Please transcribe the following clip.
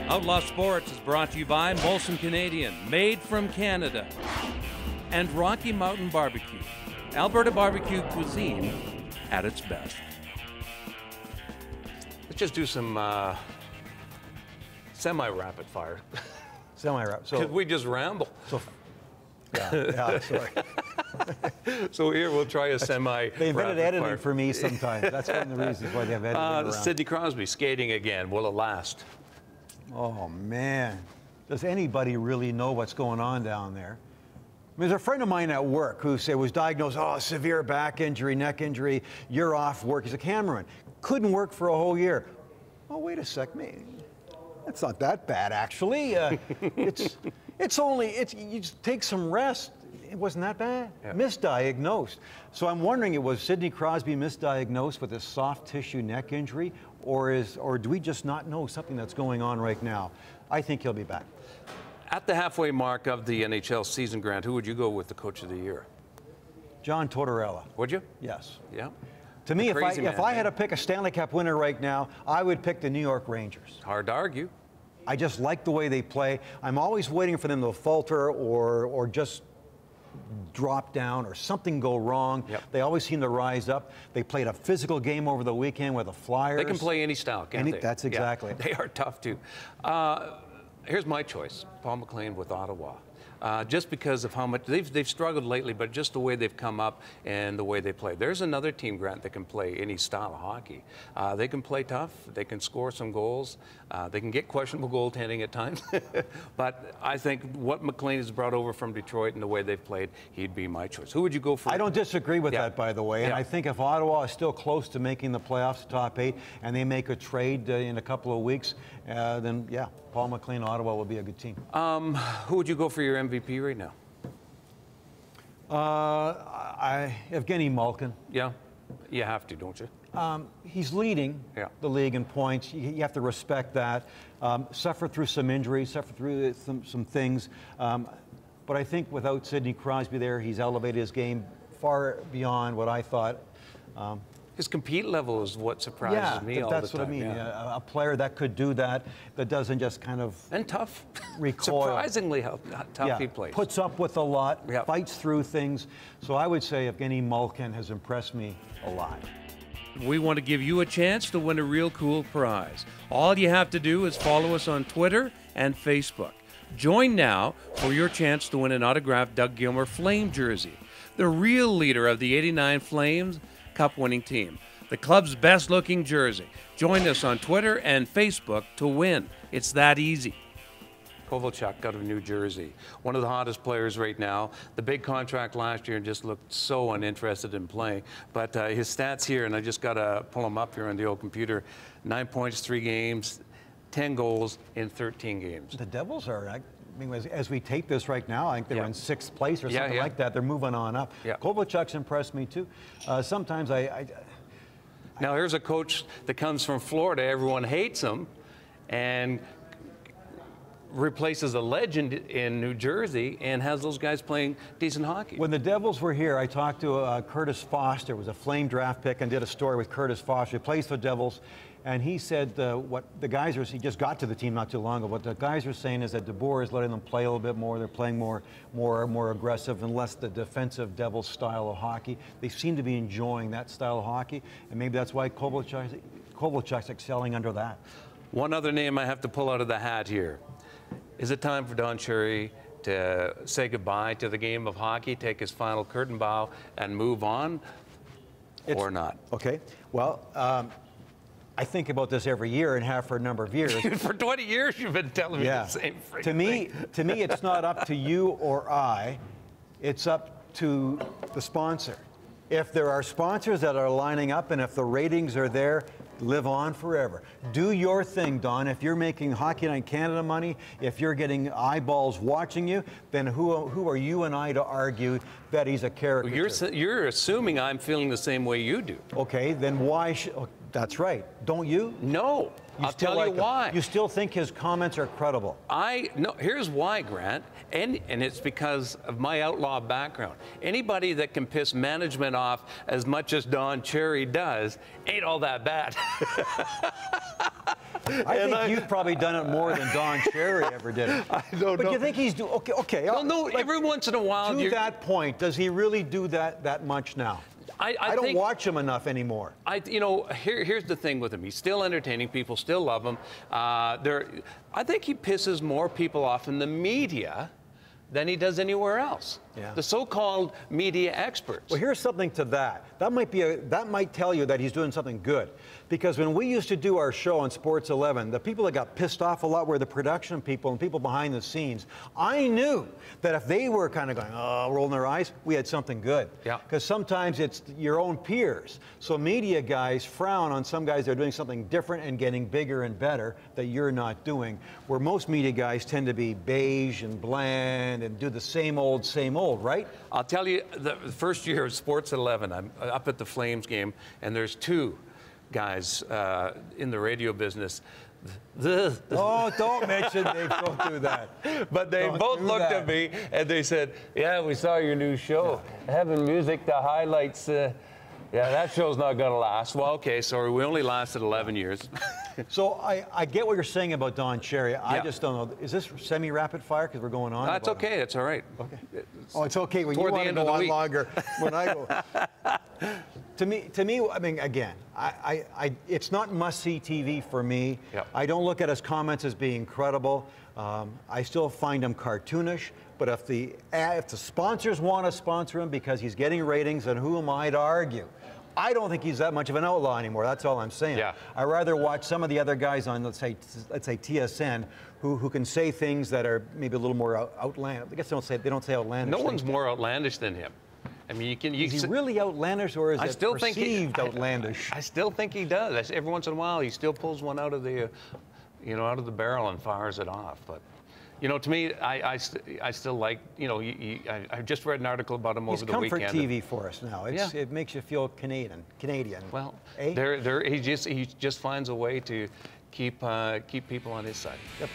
Outlaw Sports is brought to you by Molson Canadian, made from Canada, and Rocky Mountain Barbecue, Alberta barbecue cuisine at its best. Let's just do some semi-rapid fire. Semi-rapid. So Could we just ramble? So, yeah, sorry. So here we'll try a semi-rapid They invented editing fire. for me sometimes. That's one of the reasons why they have editing around. Sidney Crosby skating again. Will it last? Oh, man. Does anybody really know what's going on down there? I mean, there's a friend of mine at work who was diagnosed, severe back injury, neck injury, you're off work. He's a cameraman. Couldn't work for a whole year. Oh, wait a sec, it's not that bad, actually. You just take some rest. It wasn't that bad. Yeah. Misdiagnosed. So I'm wondering, was Sidney Crosby misdiagnosed with a soft tissue neck injury, or do we just not know something that's going on right now? I think he'll be back. At the halfway mark of the NHL season, Grant, who would you go with the Coach of the Year? John Tortorella. Would you? Yes. Yeah. To me, if I had to pick a Stanley Cup winner right now, I would pick the New York Rangers. Hard to argue. I just like the way they play. I'm always waiting for them to falter or just drop down or something go wrong. Yep. They always seem to rise up. They played a physical game over the weekend with the Flyers. They can play any style, can't they? That's exactly. Yeah, they are tough, too. Here's my choice, Paul McLean with Ottawa. Just because of how much they've struggled lately, but just the way they've come up and the way they play. There's another team, Grant, that can play any style of hockey. They can play tough. They can score some goals. They can get questionable goaltending at times. But I think what McLean has brought over from Detroit and the way they've played, he'd be my choice. Who would you go for? I don't disagree with that, by the way. And I think if Ottawa is still close to making the playoffs, the top 8, and they make a trade in a couple of weeks, then yeah, Paul McLean, Ottawa will be a good team. Who would you go for your MVP right now? Evgeny Malkin. Yeah, you have to, don't you? He's leading the league in points. You have to respect that. Suffered through some injuries, suffered through some things. But I think without Sidney Crosby there, he's elevated his game far beyond what I thought. His compete level is what surprises me all the time. That's what I mean. Yeah. A player that could do that doesn't just kind of and tough. Recoil. Surprisingly how tough he plays. Puts up with a lot, fights through things. So I would say Evgeny Malkin has impressed me a lot. We want to give you a chance to win a real cool prize. All you have to do is follow us on Twitter and Facebook. Join now for your chance to win an autographed Doug Gilmour Flame jersey, the real leader of the '89 Flames Cup-winning team, the club's best-looking jersey. Join us on Twitter and Facebook to win. It's that easy. Kovalchuk out of New Jersey, one of the hottest players right now. The big contract last year just looked so uninterested in playing. But his stats here, and I just got to pull them up here on the old computer, 9 points, 3 games, 10 goals in 13 games. The Devils are... I mean, as we tape this right now, I think they're in 6th place or something like that. They're moving on up. Kovalchuk's impressed me too. Sometimes Now here's a coach that comes from Florida. Everyone hates him, and replaces a legend in New Jersey and has those guys playing decent hockey. When the Devils were here, I talked to Curtis Foster, was a Flame draft pick, and did a story with Curtis Foster. He plays for the Devils. And he said what the guys are, he just got to the team not too long ago, what the guys are saying is that DeBoer is letting them play a little bit more. They're playing more aggressive and less the defensive Devils style of hockey. They seem to be enjoying that style of hockey, and maybe that's why Kovalchuk's excelling under that. One other name I have to pull out of the hat here. Is it time for Don Cherry to say goodbye to the game of hockey, take his final curtain bow, and move on, or not? Okay, well, I think about this every year and have for a number of years. For 20 years, you've been telling me the same thing. To me, it's not up to you or I. It's up to the sponsor. If there are sponsors that are lining up and if the ratings are there, live on forever. Do your thing, Don. If you're making Hockey Night Canada money, if you're getting eyeballs watching you, then who are you and I to argue that he's a caricature? Well, you're assuming I'm feeling the same way you do. Okay, then why should... That's right. Don't you? No. I'll tell you why. You still think his comments are credible? No. Here's why, Grant, and it's because of my outlaw background. Anybody that can piss management off as much as Don Cherry does ain't all that bad. I think you've probably done it more than Don Cherry ever did it. I don't know. But you think he's doing, okay. No, every once in a while. To that point, does he really do that much now? I don't watch him enough anymore. Here's the thing with him. He's still entertaining. People still love him. I think he pisses more people off in the media than he does anywhere else. Yeah. The so-called media experts. Well, here's something to that. That might tell you that he's doing something good. Because when we used to do our show on Sports 11, the people that got pissed off a lot were the production people and people behind the scenes. I knew that if they were kind of going, oh, rolling their eyes, we had something good. Yeah. Because sometimes it's your own peers. So media guys frown on some guys that are doing something different and getting bigger and better that you're not doing. Where most media guys tend to be beige and bland and do the same old, right? I'll tell you, the first year of Sports 11, I'm up at the Flames game, and there's two guys in the radio business. Oh, don't mention Dave. Don't do that. But they both looked at me and they said, yeah, we saw your new show. Having music, the highlights, yeah, that show's not going to last. Well, okay, sorry, we only lasted 11 years. So I get what you're saying about Don Cherry. I just don't know. Is this semi-rapid fire because we're going on? That's okay. It's all right. Okay. It's okay when you want to go on longer. When I go. To me, I mean, again, it's not must-see TV for me. Yep. I don't look at his comments as being credible. I still find him cartoonish. But if the sponsors want to sponsor him because he's getting ratings, then who am I to argue? I don't think he's that much of an outlaw anymore. That's all I'm saying. Yeah. I'd rather watch some of the other guys on, let's say TSN, who can say things that are maybe a little more outlandish. I guess they don't say outlandish. No one's more outlandish than him. I mean, is he really outlandish, or is it perceived outlandish? I still think he does. Every once in a while, he still pulls one out of the, out of the barrel and fires it off. But, to me, I still like, I just read an artiple about him over the weekend. He's comfort TV for us now. It makes you feel Canadian. Well, eh? he just finds a way to keep people on his side. Yep.